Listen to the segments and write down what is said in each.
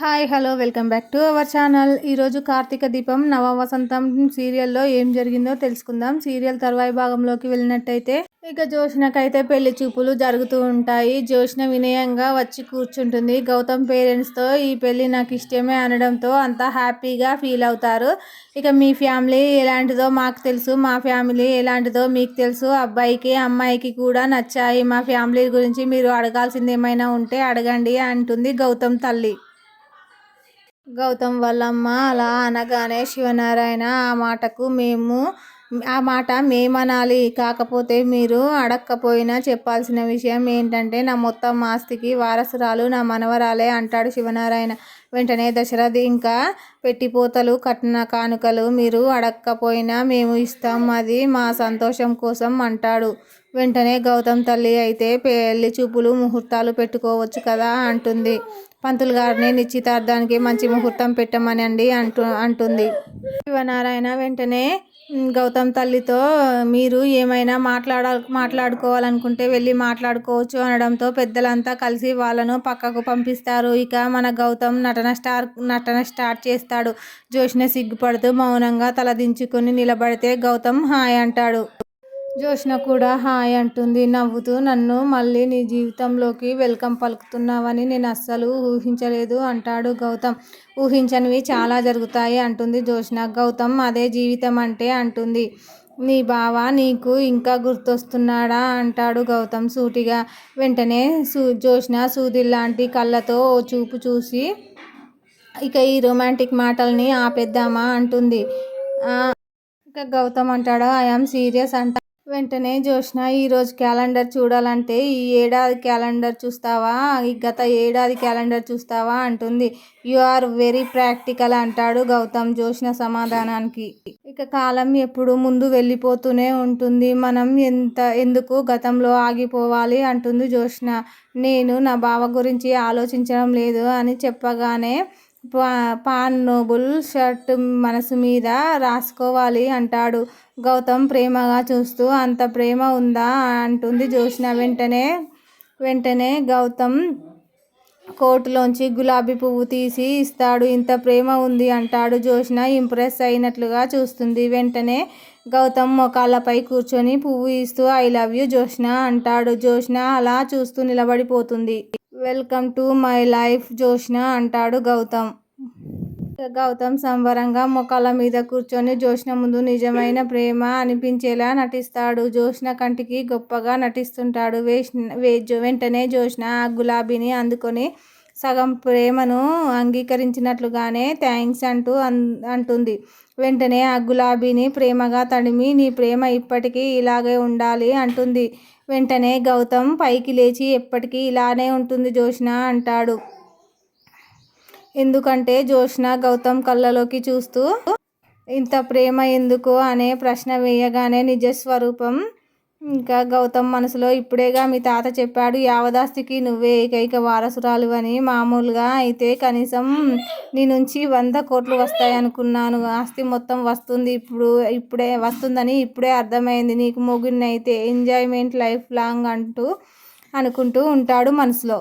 Hi hello welcome back to our channel. ఈరోజు కార్తీక దీపం నవ వసంతం సీరియల్లో ఏం జరిగిందో తెలుసుకుందాం. సీరియల్ తర్వాయి భాగంలోకి వెళ్ళినట్టయితే ఇక జోష్నకైతే పెళ్లి చూపులు జరుగుతూ ఉంటాయి. జోష్న వినయంగా వచ్చి కూర్చుంటుంది. గౌతమ్ పేరెంట్స్తో ఈ పెళ్లి నాకు ఇష్టమే అనడంతో అంతా హ్యాపీగా ఫీల్ అవుతారు. ఇక మీ ఫ్యామిలీ ఎలాంటిదో మాకు తెలుసు, మా ఫ్యామిలీ ఎలాంటిదో మీకు తెలుసు. అబ్బాయికి అమ్మాయికి కూడా నచ్చాయి. మా ఫ్యామిలీ గురించి మీరు అడగాల్సింది ఏమైనా ఉంటే అడగండి అంటుంది గౌతమ్ తల్లి. గౌతమ్ వాళ్ళమ్మ అలా అనగానే శివనారాయణ ఆ మాట మేమనాలి, కాకపోతే మీరు అడక్కపోయినా చెప్పాల్సిన విషయం ఏంటంటే నా మొత్తం ఆస్తికి వారసురాలు నా మనవరాలే అంటాడు శివనారాయణ. వెంటనే దశరథ్ ఇంకా పెట్టిపోతలు కట్న కానుకలు మీరు అడక్కపోయినా మేము ఇస్తాం, అది మా సంతోషం కోసం అంటాడు. వెంటనే గౌతమ్ తల్లి అయితే పెళ్లి చూపులు ముహూర్తాలు పెట్టుకోవచ్చు కదా అంటుంది. పంతులు గారిని నిశ్చితార్థానికి మంచి ముహూర్తం పెట్టమని అంటుంది. శివనారాయణ వెంటనే గౌతమ్ తల్లితో మీరు ఏమైనా మాట్లాడుకోవాలనుకుంటే వెళ్ళి మాట్లాడుకోవచ్చు అనడంతో పెద్దలంతా కలిసి వాళ్ళను పక్కకు పంపిస్తారు. ఇక మన గౌతమ్ నటన స్టార్ట్ చేస్తాడు. జోష్న సిగ్గుపడుతూ మౌనంగా తలదించుకొని నిలబడితే గౌతమ్ హాయ్ అంటాడు. జోష్న కూడా హాయ్ అంటుంది నవ్వుతూ. నన్ను మళ్ళీ నీ జీవితంలోకి వెల్కమ్ పలుకుతున్నావని నేను అస్సలు ఊహించలేదు అంటాడు గౌతమ్. ఊహించనివి చాలా జరుగుతాయి అంటుంది జోష్న. గౌతమ్ అదే జీవితం అంటే అంటుంది. నీ బావ నీకు ఇంకా గుర్తొస్తున్నాడా అంటాడు గౌతమ్ సూటిగా. వెంటనే జోష్న సూదిలాంటి కళ్ళతో ఓ చూపు చూసి ఇక ఈ రొమాంటిక్ మాటల్ని ఆపేద్దామా అంటుంది. ఇక గౌతమ్ అంటాడు ఐఆమ్ సీరియస్ అంట. వెంటనే జోష్న ఈరోజు క్యాలెండర్ చూడాలంటే ఈ ఏడాది క్యాలెండర్ చూస్తావా, ఈ గత ఏడాది క్యాలెండర్ చూస్తావా అంటుంది. యు ఆర్ వెరీ ప్రాక్టికల్ అంటాడు గౌతమ్ జోష్న సమాధానానికి. ఇక కాలం ఎప్పుడు ముందు వెళ్ళిపోతూనే ఉంటుంది, మనం ఎందుకు గతంలో ఆగిపోవాలి అంటుంది జోష్న. నేను నా బావ గురించి ఆలోచించడం లేదు అని చెప్పగానే పాన్ నోబుల్ షర్ట్ మనసు మీద రాసుకోవాలి అంటాడు గౌతమ్ ప్రేమగా చూస్తూ. అంత ప్రేమ ఉందా అంటుంది జోష్న. వెంటనే గౌతమ్ కోటులోంచి గులాబీ పువ్వు తీసి ఇస్తాడు. ఇంత ప్రేమ ఉంది అంటాడు. జోష్న ఇంప్రెస్ అయినట్లుగా చూస్తుంది. వెంటనే గౌతమ్ మోకాళ్ళపై కూర్చొని పువ్వు ఇస్తూ ఐ లవ్ యూ జోష్న అంటాడు. జోష్న అలా చూస్తూ నిలబడిపోతుంది. Welcome to my life Jyoshna అంటాడు గౌతమ్. గౌతమ్ సంబరంగా మోకాళ్ళ మీద కూర్చొని జోష్న ముందు నిజమైన ప్రేమ అనిపించేలా నటిస్తాడు. జోష్న కంటికి గొప్పగా నటిస్తుంటాడు. వెంటనే జోష్న ఆ గులాబీని అందుకొని సగం ప్రేమను అంగీకరించినట్లుగానే థ్యాంక్స్ అంటుంది. వెంటనే ఆ గులాబీని ప్రేమగా తడిమి నీ ప్రేమ ఇప్పటికీ ఇలాగే ఉండాలి అంటుంది. వెంటనే గౌతమ్ పైకి లేచి ఎప్పటికీ ఇలానే ఉంటుంది జోష్న అంటాడు. ఎందుకంటే జోష్న గౌతమ్ కళ్ళలోకి చూస్తూ ఇంత ప్రేమ ఎందుకు అనే ప్రశ్న వేయగానే నిజస్వరూపం ఇంకా గౌతమ్ మనసులో ఇప్పుడేగా మీ తాత చెప్పాడు యావదాస్తికి నువ్వే ఏకైక వారసురాలు అని. మామూలుగా అయితే కనీసం నీ నుంచి 100 కోట్లు వస్తాయనుకున్నాను, ఆస్తి మొత్తం వస్తుంది ఇప్పుడే వస్తుందని ఇప్పుడే అర్థమైంది. నీకు మొగుడినైతే ఎంజాయ్మెంట్ లైఫ్ లాంగ్ అనుకుంటూ ఉంటాడు మనసులో.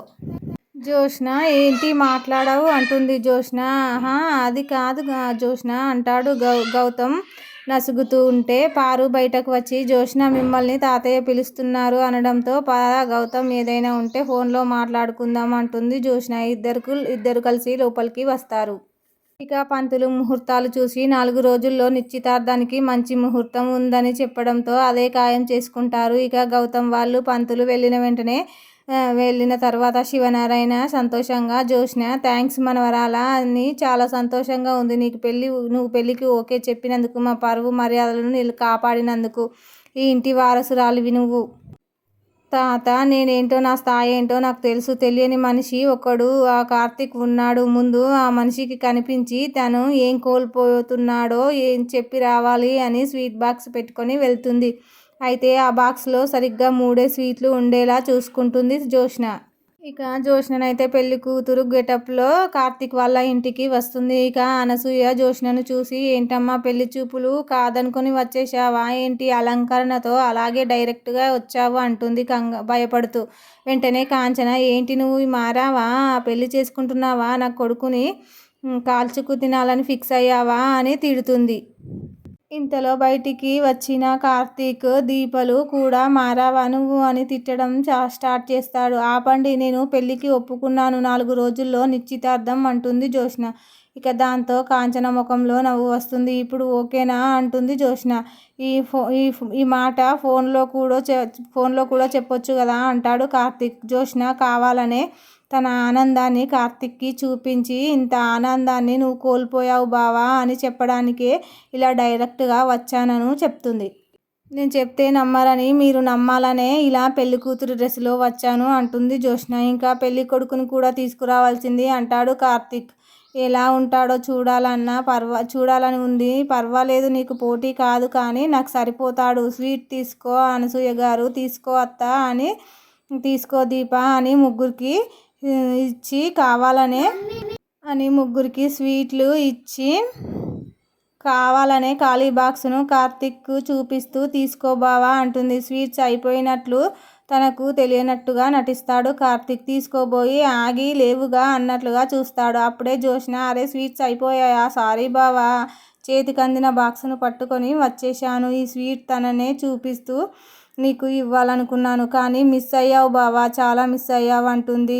జోష్న ఏంటి మాట్లాడావు అంటుంది. జోష్న అది కాదు జోష్న అంటాడు గౌతమ్ నసుగుతూ ఉంటే. పారు బయటకు వచ్చి జోష్న మిమ్మల్ని తాతయ్య పిలుస్తున్నారు అనడంతో గౌతమ్ ఏదైనా ఉంటే ఫోన్లో మాట్లాడుకుందాం అంటుంది జోష్న. ఇద్దరు కలిసి లోపలికి వస్తారు. ఇక పంతులు ముహూర్తాలు చూసి 4 రోజుల్లో నిశ్చితార్థానికి మంచి ముహూర్తం ఉందని చెప్పడంతో అదే ఖాయం చేసుకుంటారు. ఇక గౌతమ్ వాళ్ళు పంతులు వెళ్ళిన తర్వాత శివనారాయణ సంతోషంగా జోష్న థ్యాంక్స్ మనవరాలా అని చాలా సంతోషంగా ఉంది. నువ్వు పెళ్ళికి ఓకే చెప్పినందుకు, మా పరువు మర్యాదలను కాపాడినందుకు, ఈ ఇంటి వారసురాలివి నువ్వు. తాత నేనేంటో నా స్థాయి ఏంటో నాకు తెలుసు. తెలియని మనిషి ఒకడు ఆ కార్తీక్ ఉన్నాడు. ముందు ఆ మనిషికి కనిపించి తను ఏం కోల్పోతున్నాడో ఏం చెప్పి రావాలి అని స్వీట్ బాక్స్ పెట్టుకొని వెళ్తుంది. అయితే ఆ బాక్స్లో సరిగ్గా 3 స్వీట్లు ఉండేలా చూసుకుంటుంది జోష్న. ఇక జ్యోష్ననైతే పెళ్లి కూతురు గెటప్లో కార్తీక్ వాళ్ళ ఇంటికి వస్తుంది. ఇక అనసూయ జ్యోష్నను చూసి, ఏంటమ్మా పెళ్లి చూపులు కాదనుకొని వచ్చేసావా ఏంటి, అలంకరణతో అలాగే డైరెక్ట్గా వచ్చావు అంటుంది భయపడుతూ. వెంటనే కాంచన, ఏంటి నువ్వు మారావా, పెళ్లి చేసుకుంటున్నావా, నా కొడుకుని కాల్చుకు తినాలని ఫిక్స్ అయ్యావా అని తిడుతుంది. ఇంతలో బయటికి వచ్చిన కార్తీక్, దీపలు కూడా మారావా నువ్వు అని తిట్టడం స్టార్ట్ చేస్తాడు. ఆపండి, నేను పెళ్ళికి ఒప్పుకున్నాను, 4 రోజుల్లో నిశ్చితార్థం అంటుంది జ్యోష్న. ఇక దాంతో కాంచన ముఖంలో నవ్వు వస్తుంది. ఇప్పుడు ఓకేనా అంటుంది జ్యోష్న. ఈ మాట ఫోన్లో కూడా చెప్పొచ్చు కదా అంటాడు కార్తీక్. జ్యోష్న కావాలనే తన ఆనందాన్ని కార్తీక్కి చూపించి, ఇంత ఆనందాన్ని నువ్వు కోల్పోయావు బావా అని చెప్పడానికే ఇలా డైరెక్ట్గా వచ్చానని చెప్తుంది. నేను చెప్తే నమ్మరని మీరు నమ్మాలనే ఇలా పెళ్లి కూతురు డ్రెస్సులో వచ్చాను అంటుంది జ్యోష్న. ఇంకా పెళ్లి కొడుకుని కూడా తీసుకురావాల్సింది అంటాడు కార్తీక్. ఎలా ఉంటాడో చూడాలని ఉంది, పర్వాలేదు, నీకు పోటీ కాదు కానీ నాకు సరిపోతాడు. స్వీట్ తీసుకో అనసూయ గారు, తీసుకో అత్త అని, తీసుకో దీప అని ముగ్గురికి ఇచ్చి ముగ్గురికి స్వీట్లు ఇచ్చి కావాలనే ఖాళీ బాక్సును కార్తీక్ చూపిస్తూ, తీసుకో బావా అంటుంది. స్వీట్స్ అయిపోయినట్లు తనకు తెలియనట్టుగా నటిస్తాడు కార్తీక్. తీసుకోబోయి ఆగి లేవుగా అన్నట్లుగా చూస్తాడు. అప్పుడే జ్యోష్న, అరే స్వీట్స్ అయిపోయాయా, సారీ బావా, చేతికి అందిన బాక్సును పట్టుకొని వచ్చేశాను. ఈ స్వీట్ తననే చూపిస్తూ నీకు ఇవ్వాలనుకున్నాను కానీ మిస్ అయ్యావు బావా, చాలా మిస్ అయ్యావు అంటుంది.